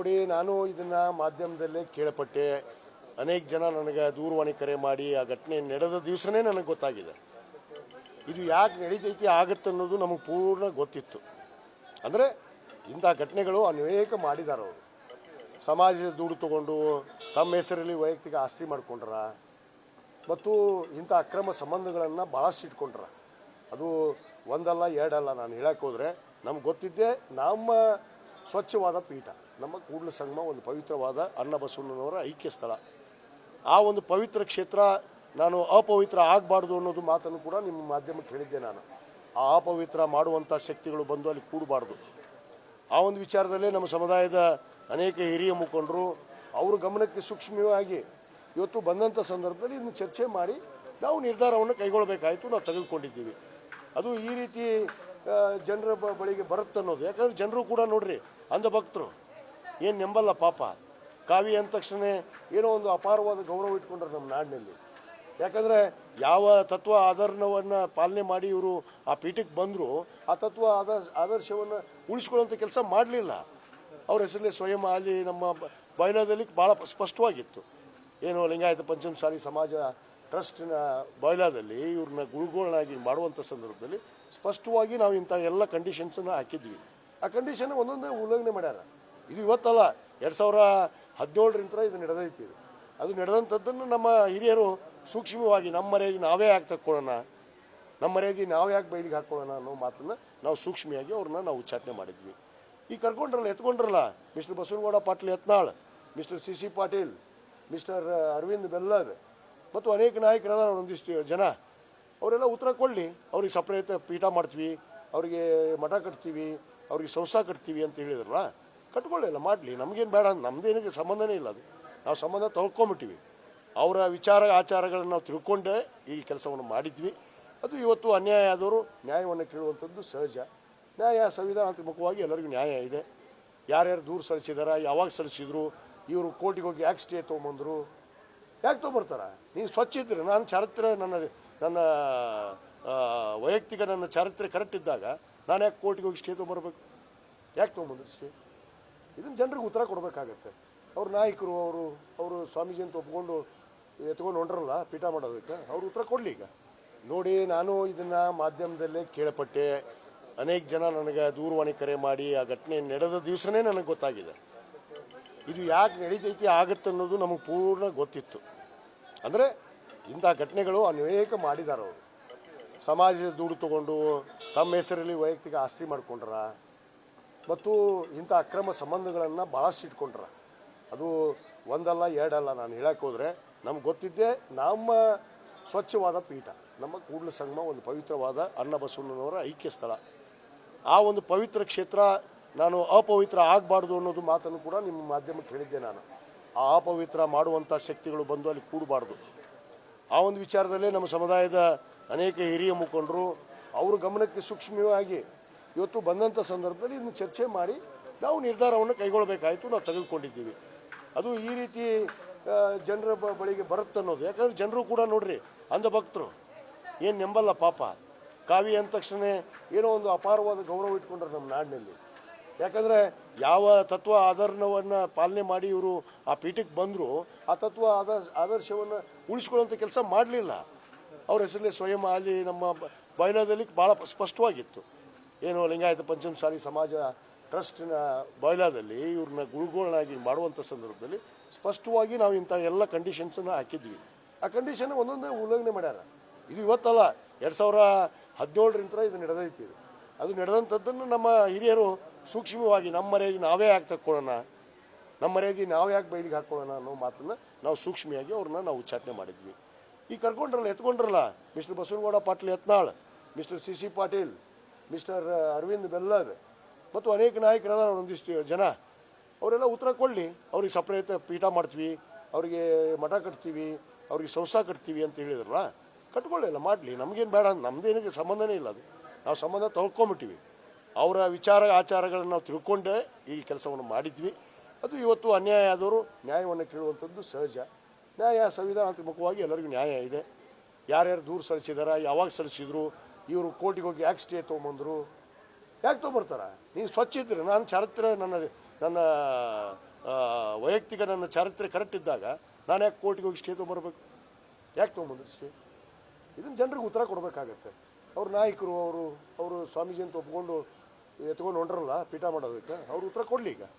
ನೋಡಿ, ನಾನು ಇದನ್ನ ಮಾಧ್ಯಮದಲ್ಲೇ ಕೇಳಪಟ್ಟೆ. ಅನೇಕ ಜನ ನನಗೆ ದೂರವಾಣಿ ಕರೆ ಮಾಡಿ ಆ ಘಟನೆ ನಡೆದ ದಿವಸನೇ ನನಗೆ ಗೊತ್ತಾಗಿದೆ. ಇದು ಯಾಕೆ ನಡೀತೈತಿ ಆಗುತ್ತೆ ಅನ್ನೋದು ನಮಗೆ ಪೂರ್ಣ ಗೊತ್ತಿತ್ತು. ಅಂದರೆ ಇಂಥ ಘಟನೆಗಳು ಅನೇಕ ಮಾಡಿದಾರೆ. ಅವರು ಸಮಾಜದ ದುಡ್ಡು ತಗೊಂಡು ತಮ್ಮ ಹೆಸರಲ್ಲಿ ವೈಯಕ್ತಿಕ ಆಸ್ತಿ ಮಾಡ್ಕೊಂಡ್ರ ಮತ್ತು ಇಂಥ ಅಕ್ರಮ ಸಂಬಂಧಗಳನ್ನು ಭಾಳಷ್ಟು ಇಟ್ಕೊಂಡ್ರ. ಅದು ಒಂದಲ್ಲ ಎರಡಲ್ಲ, ನಾನು ಹೇಳಕ್ಕೆ ಹೋದರೆ ನಮ್ಗೆ ಗೊತ್ತಿದ್ದೆ. ನಮ್ಮ ಸ್ವಚ್ಛವಾದ ಪೀಠ, ನಮ್ಮ ಕೂಡಲ ಸಂಗಮ ಒಂದು ಪವಿತ್ರವಾದ ಅಣ್ಣ ಬಸವಣ್ಣನವರ ಐಕ್ಯ ಸ್ಥಳ. ಆ ಒಂದು ಪವಿತ್ರ ಕ್ಷೇತ್ರ ನಾನು ಅಪವಿತ್ರ ಆಗಬಾರ್ದು ಅನ್ನೋದು ಮಾತನ್ನು ಕೂಡ ನಿಮ್ಮ ಮಾಧ್ಯಮಕ್ಕೆ ಹೇಳಿದ್ದೆ. ನಾನು ಆ ಅಪವಿತ್ರ ಮಾಡುವಂಥ ಶಕ್ತಿಗಳು ಬಂದು ಅಲ್ಲಿ ಕೂಡಬಾರ್ದು. ಆ ಒಂದು ವಿಚಾರದಲ್ಲೇ ನಮ್ಮ ಸಮುದಾಯದ ಅನೇಕ ಹಿರಿಯ ಮುಖಂಡರು ಅವ್ರ ಗಮನಕ್ಕೆ ಸೂಕ್ಷ್ಮವಾಗಿ ಇವತ್ತು ಬಂದಂಥ ಸಂದರ್ಭದಲ್ಲಿ ಇದನ್ನು ಚರ್ಚೆ ಮಾಡಿ ನಾವು ನಿರ್ಧಾರವನ್ನು ಕೈಗೊಳ್ಳಬೇಕಾಯಿತು. ನಾವು ತೆಗೆದುಕೊಂಡಿದ್ದೀವಿ. ಅದು ಈ ರೀತಿ ಜನರ ಬಳಿಗೆ ಬರುತ್ತೆ ಅನ್ನೋದು. ಯಾಕಂದರೆ ಜನರು ಕೂಡ ನೋಡ್ರಿ, ಅಂಧಭಕ್ತರು ಏನು ನೆಂಬಲ್ಲ ಪಾಪ. ಕಾವಿ ಅಂದ ತಕ್ಷಣ ಏನೋ ಒಂದು ಅಪಾರವಾದ ಗೌರವ ಇಟ್ಕೊಂಡ್ರೆ ನಮ್ಮ ನಾಡಿನಲ್ಲಿ. ಯಾಕಂದರೆ ಯಾವ ತತ್ವ ಆದರ್ಶವನ್ನು ಪಾಲನೆ ಮಾಡಿ ಇವರು ಆ ಪೀಠಕ್ಕೆ ಬಂದರೂ ಆ ತತ್ವ ಆದರ್ಶವನ್ನು ಉಳಿಸ್ಕೊಳ್ಳುವಂಥ ಕೆಲಸ ಮಾಡಲಿಲ್ಲ. ಅವ್ರ ಹೆಸರಲ್ಲಿ ಸ್ವಯಂ ಅಲ್ಲಿ ನಮ್ಮ ಬಯಲಾದಲ್ಲಿ ಭಾಳ ಸ್ಪಷ್ಟವಾಗಿತ್ತು. ಏನು ಲಿಂಗಾಯತ ಪಂಚಮಸಾಲಿ ಸಮಾಜ ಟ್ರಸ್ಟಿನ ಬಯಲಾದಲ್ಲಿ ಇವ್ರನ್ನ ಗುರುಗಳನ್ನಾಗಿ ಮಾಡುವಂಥ ಸಂದರ್ಭದಲ್ಲಿ ಸ್ಪಷ್ಟವಾಗಿ ನಾವು ಇಂಥ ಎಲ್ಲ ಕಂಡೀಷನ್ಸನ್ನು ಹಾಕಿದ್ವಿ. ಆ ಕಂಡೀಷನ್ ಒಂದೊಂದೇ ಉಲ್ಲಂಘನೆ ಮಾಡ್ಯಾರ. ಇದು ಇವತ್ತಲ್ಲ, 2017ರಿಂದ ಇದು ನಡೆದೈತಿ. ಅದು ನಡೆದಂಥದ್ದನ್ನು ನಮ್ಮ ಹಿರಿಯರು ಸೂಕ್ಷ್ಮವಾಗಿ ನಮ್ಮ ಮರ್ಯಾದೆ ನಾವೇ ಯಾಕೆ ತಕ್ಕೊಳ್ಳೋಣ, ನಮ್ಮ ಮರ್ಯಾದೆ ನಾವೇ ಯಾಕೆ ಬಯಲಿಗೆ ಹಾಕ್ಕೊಳ್ಳೋಣ ಅನ್ನೋ ಮಾತನ್ನು ನಾವು ಸೂಕ್ಷ್ಮವಾಗಿ ಅವ್ರನ್ನ ನಾವು ಉಚ್ಚಾಟನೆ ಮಾಡಿದ್ವಿ. ಈ ಕರ್ಕೊಂಡ್ರಲ್ಲ, ಎತ್ಕೊಂಡ್ರಲ್ಲ mister Basanagouda Patil Yatnal, mister C Patil, mister Arvind Bellad ಮತ್ತು ಅನೇಕ ನಾಯಕರಾದ ಒಂದಿಷ್ಟು ಜನ, ಅವರೆಲ್ಲ ಉತ್ತರ ಕೊಡಲಿ. ಅವ್ರಿಗೆ ಸಪ್ರೇಟ್ ಪೀಠ ಮಾಡ್ತೀವಿ, ಅವರಿಗೆ ಮಠ ಕಟ್ತೀವಿ, ಅವ್ರಿಗೆ ಸಂಸ್ಥಾ ಕಟ್ತೀವಿ ಅಂತ ಹೇಳಿದ್ರಲ್ಲ, ಕಟ್ಕೊಳ್ಳಿಲ್ಲ, ಮಾಡಲಿ, ನಮಗೇನು ಬೇಡ, ನಮ್ಮದೇನಿಗೆ ಸಂಬಂಧನೇ ಇಲ್ಲ. ಅದು ನಾವು ಸಂಬಂಧ ತೊಳ್ಕೊಂಬಿಟ್ಟಿವಿ. ಅವರ ವಿಚಾರ ಆಚಾರಗಳನ್ನು ನಾವು ತಿಳ್ಕೊಂಡೇ ಈ ಕೆಲಸವನ್ನು ಮಾಡಿದ್ವಿ. ಅದು ಇವತ್ತು ಅನ್ಯಾಯ ಆದವರು ನ್ಯಾಯವನ್ನು ಕೇಳುವಂಥದ್ದು ಸಹಜ. ನ್ಯಾಯ ಸಂವಿಧಾನಾತ್ಮಕವಾಗಿ ಎಲ್ಲರಿಗೂ ನ್ಯಾಯ ಇದೆ. ಯಾರ್ಯಾರು ದೂರ ಸಲ್ಲಿಸಿದಾರ, ಯಾವಾಗ ಸಲ್ಲಿಸಿದ್ರು, ಇವರು ಕೋರ್ಟಿಗೆ ಹೋಗಿ ಯಾಕೆ ಸ್ಟೇ ತೊಗೊಂಬಂದರು, ಯಾಕೆ ತೊಗೊಂಬರ್ತಾರ? ನೀವು ಸ್ವಚ್ಛ ಇದ್ದರೆ, ನಾನು ಚಾರಿತ್ರ್ಯ ನನ್ನ ವೈಯಕ್ತಿಕ ನನ್ನ ಚಾರಿತ್ರ್ಯ ಕರೆಕ್ಟ್ ಇದ್ದಾಗ ನಾನು ಯಾಕೆ ಕೋರ್ಟಿಗೆ ಹೋಗಿ ಸ್ಟೇ ತೊಗೊಂಬರ್ಬೇಕು? ಯಾಕೆ ತೊಗೊಂಬಂದ್ರು ಸ್ಟೇ? ಇದನ್ನು ಜನರಿಗೆ ಉತ್ತರ ಕೊಡಬೇಕಾಗತ್ತೆ. ಅವ್ರ ನಾಯಕರು ಅವರು ಸ್ವಾಮೀಜಿ ಅಂತ ಒಪ್ಕೊಂಡು ಎತ್ಕೊಂಡು ಹೊಂಟ್ರಲ್ಲ ಪೀಠ ಮಾಡೋದಕ್ಕೆ, ಅವ್ರು ಉತ್ತರ ಕೊಡಲಿ. ಈಗ ನೋಡಿ, ನಾನು ಇದನ್ನು ಮಾಧ್ಯಮದಲ್ಲೇ ಕೇಳಪಟ್ಟೆ. ಅನೇಕ ಜನ ನನಗೆ ದೂರವಾಣಿ ಕರೆ ಮಾಡಿ ಆ ಘಟನೆ ನಡೆದ ದಿವಸನೇ ನನಗೆ ಗೊತ್ತಾಗಿದೆ. ಇದು ಯಾಕೆ ನಡೀತೈತಿ ಆಗುತ್ತೆ ಅನ್ನೋದು ನಮಗೆ ಪೂರ್ಣ ಗೊತ್ತಿತ್ತು. ಅಂದರೆ ಇಂಥ ಘಟನೆಗಳು ಅನೇಕ ಮಾಡಿದಾರೆ. ಅವರು ಸಮಾಜದ ದುಡ್ಡು ತಗೊಂಡು ತಮ್ಮ ಹೆಸರಲ್ಲಿ ವೈಯಕ್ತಿಕ ಆಸ್ತಿ ಮಾಡ್ಕೊಂಡ್ರ ಮತ್ತು ಇಂಥ ಅಕ್ರಮ ಸಂಬಂಧಗಳನ್ನು ಭಾಳಷ್ಟು ಇಟ್ಕೊಂಡ್ರ. ಅದು ಒಂದಲ್ಲ ಎರಡಲ್ಲ, ನಾನು ಹೇಳಕ್ಕೆ ಹೋದರೆ ನಮ್ಗೆ ಗೊತ್ತಿದ್ದೆ. ನಮ್ಮ ಸ್ವಚ್ಛವಾದ ಪೀಠ, ನಮ್ಮ ಕೂಡಲ ಸಂಗಮ ಒಂದು ಪವಿತ್ರವಾದ ಅಣ್ಣ ಬಸವಣ್ಣನವರ ಐಕ್ಯ ಸ್ಥಳ. ಆ ಒಂದು ಪವಿತ್ರ ಕ್ಷೇತ್ರ ನಾನು ಅಪವಿತ್ರ ಆಗಬಾರ್ದು ಅನ್ನೋದು ಮಾತನ್ನು ಕೂಡ ನಿಮ್ಮ ಮಾಧ್ಯಮಕ್ಕೆ ಹೇಳಿದ್ದೆ. ನಾನು ಆ ಅಪವಿತ್ರ ಮಾಡುವಂಥ ಶಕ್ತಿಗಳು ಬಂದು ಅಲ್ಲಿ ಕೂಡಬಾರ್ದು. ಆ ಒಂದು ವಿಚಾರದಲ್ಲೇ ನಮ್ಮ ಸಮುದಾಯದ ಅನೇಕ ಹಿರಿಯ ಮುಖಂಡರು ಅವ್ರ ಗಮನಕ್ಕೆ ಸೂಕ್ಷ್ಮವಾಗಿ ಇವತ್ತು ಬಂದಂಥ ಸಂದರ್ಭದಲ್ಲಿ ಇದನ್ನು ಚರ್ಚೆ ಮಾಡಿ ನಾವು ನಿರ್ಧಾರವನ್ನು ಕೈಗೊಳ್ಳಬೇಕಾಯಿತು. ನಾವು ತೆಗೆದುಕೊಂಡಿದ್ದೀವಿ. ಅದು ಈ ರೀತಿ ಜನರ ಬಳಿಗೆ ಬರುತ್ತೆ ಅನ್ನೋದು. ಯಾಕಂದರೆ ಜನರು ಕೂಡ ನೋಡ್ರಿ, ಅಂಧಭಕ್ತರು ಏನು ನೆಂಬಲ್ಲ ಪಾಪ. ಕಾವಿ ಅಂದ ತಕ್ಷಣ ಏನೋ ಒಂದು ಅಪಾರವಾದ ಗೌರವ ಇಟ್ಕೊಂಡ್ರೆ ನಮ್ಮ ನಾಡಿನಲ್ಲಿ. ಯಾಕಂದರೆ ಯಾವ ತತ್ವ ಆದರ್ಶವನ್ನು ಪಾಲನೆ ಮಾಡಿ ಇವರು ಆ ಪೀಠಕ್ಕೆ ಬಂದರೂ ಆ ತತ್ವ ಆದರ್ಶವನ್ನು ಉಳಿಸ್ಕೊಳ್ಳುವಂಥ ಕೆಲಸ ಮಾಡಲಿಲ್ಲ. ಅವ್ರ ಹೆಸರಲ್ಲಿ ಸ್ವಯಂ ಅಲ್ಲಿ ನಮ್ಮ ಬಯಲಾದಲ್ಲಿ ಭಾಳ ಸ್ಪಷ್ಟವಾಗಿತ್ತು. ಏನು ಲಿಂಗಾಯತ ಪಂಚಮಸಾಲಿ ಸಮಾಜ ಟ್ರಸ್ಟಿನ ಬಯಲಾದಲ್ಲಿ ಇವ್ರನ್ನ ಗುರುಗಳನ್ನಾಗಿ ಮಾಡುವಂಥ ಸಂದರ್ಭದಲ್ಲಿ ಸ್ಪಷ್ಟವಾಗಿ ನಾವು ಇಂಥ ಎಲ್ಲ ಕಂಡೀಷನ್ಸನ್ನು ಹಾಕಿದ್ವಿ. ಆ ಕಂಡೀಷನ್ ಒಂದೊಂದೇ ಉಲ್ಲಂಘನೆ ಮಾಡ್ಯಾರ. ಇದು ಇವತ್ತಲ್ಲ, 2017ರಿಂದ ಇದು ನಡೆದೈತಿ. ಅದು ನಡೆದಂಥದ್ದನ್ನು ನಮ್ಮ ಹಿರಿಯರು ಸೂಕ್ಷ್ಮವಾಗಿ ನಮ್ಮ ಮರ್ಯಾದೆ ನಾವೇ ಯಾಕೆ ತಕ್ಕೊಳ್ಳೋಣ, ನಮ್ಮ ಮರ್ಯಾದೆ ನಾವೇ ಯಾಕೆ ಬಯಲಿಗೆ ಹಾಕ್ಕೊಳ್ಳೋಣ ಅನ್ನೋ ಮಾತನ್ನು ನಾವು ಸೂಕ್ಷ್ಮವಾಗಿ ಅವ್ರನ್ನ ನಾವು ಉಚ್ಚಾಟನೆ ಮಾಡಿದ್ವಿ. ಈ ಕರ್ಕೊಂಡ್ರಲ್ಲ, ಎತ್ಕೊಂಡ್ರಲ್ಲ mister Basanagouda Patil Yatnal, mister C Patil, mister Arvind Bellad ಮತ್ತು ಅನೇಕ ನಾಯಕರಾದ ಒಂದಿಷ್ಟು ಜನ, ಅವರೆಲ್ಲ ಉತ್ತರ ಕೊಡಲಿ. ಅವ್ರಿಗೆ ಸಪ್ರೇಟ್ ಪೀಠ ಮಾಡ್ತೀವಿ, ಅವರಿಗೆ ಮಠ ಕಟ್ತೀವಿ, ಅವ್ರಿಗೆ ಸಂಸ್ಥಾ ಕಟ್ತೀವಿ ಅಂತ ಹೇಳಿದ್ರಲ್ಲ, ಕಟ್ಕೊಳ್ಳಿಲ್ಲ, ಮಾಡಲಿ, ನಮಗೇನು ಬೇಡ, ನಮ್ಮದೇನಿಗೆ ಸಂಬಂಧನೇ ಇಲ್ಲ. ಅದು ನಾವು ಸಂಬಂಧ ತೊಳ್ಕೊಂಬಿಟ್ಟಿವಿ. ಅವರ ವಿಚಾರ ಆಚಾರಗಳನ್ನು ನಾವು ತಿಳ್ಕೊಂಡೇ ಈ ಕೆಲಸವನ್ನು ಮಾಡಿದ್ವಿ. ಅದು ಇವತ್ತು ಅನ್ಯಾಯ ಆದವರು ನ್ಯಾಯವನ್ನು ಕೇಳುವಂಥದ್ದು ಸಹಜ. ನ್ಯಾಯ ಸಂವಿಧಾನಾತ್ಮಕವಾಗಿ ಎಲ್ಲರಿಗೂ ನ್ಯಾಯ ಇದೆ. ಯಾರ್ಯಾರು ದೂರ ಸಲ್ಲಿಸಿದಾರ, ಯಾವಾಗ ಸಲ್ಲಿಸಿದ್ರು, ಇವರು ಕೋರ್ಟಿಗೆ ಹೋಗಿ ಯಾಕೆ ಸ್ಟೇ ತೊಗೊಂಬಂದರು, ಯಾಕೆ ತೊಗೊಂಬರ್ತಾರ? ನೀವು ಸ್ವಚ್ಛ ಇದ್ದರೆ, ನಾನು ಚಾರಿತ್ರ್ಯ ನನ್ನ ವೈಯಕ್ತಿಕ ನನ್ನ ಚಾರಿತ್ರ್ಯ ಕರೆಕ್ಟ್ ಇದ್ದಾಗ ನಾನು ಯಾಕೆ ಕೋರ್ಟಿಗೆ ಹೋಗಿ ಸ್ಟೇ ತೊಗೊಂಬರ್ಬೇಕು? ಯಾಕೆ ತೊಗೊಂಬಂದ್ರಿ ಸ್ಟೇ? ಇದನ್ನು ಜನರಿಗೆ ಉತ್ತರ ಕೊಡಬೇಕಾಗತ್ತೆ. ಅವ್ರ ನಾಯಕರು ಅವರು ಸ್ವಾಮೀಜಿ ಅಂತ ಒಪ್ಕೊಂಡು ಎತ್ಕೊಂಡು ಹೊಂಟ್ರಲ್ಲ ಪೀಠ ಮಾಡೋದಕ್ಕೆ, ಅವ್ರು ಉತ್ತರ ಕೊಡಲಿ ಈಗ.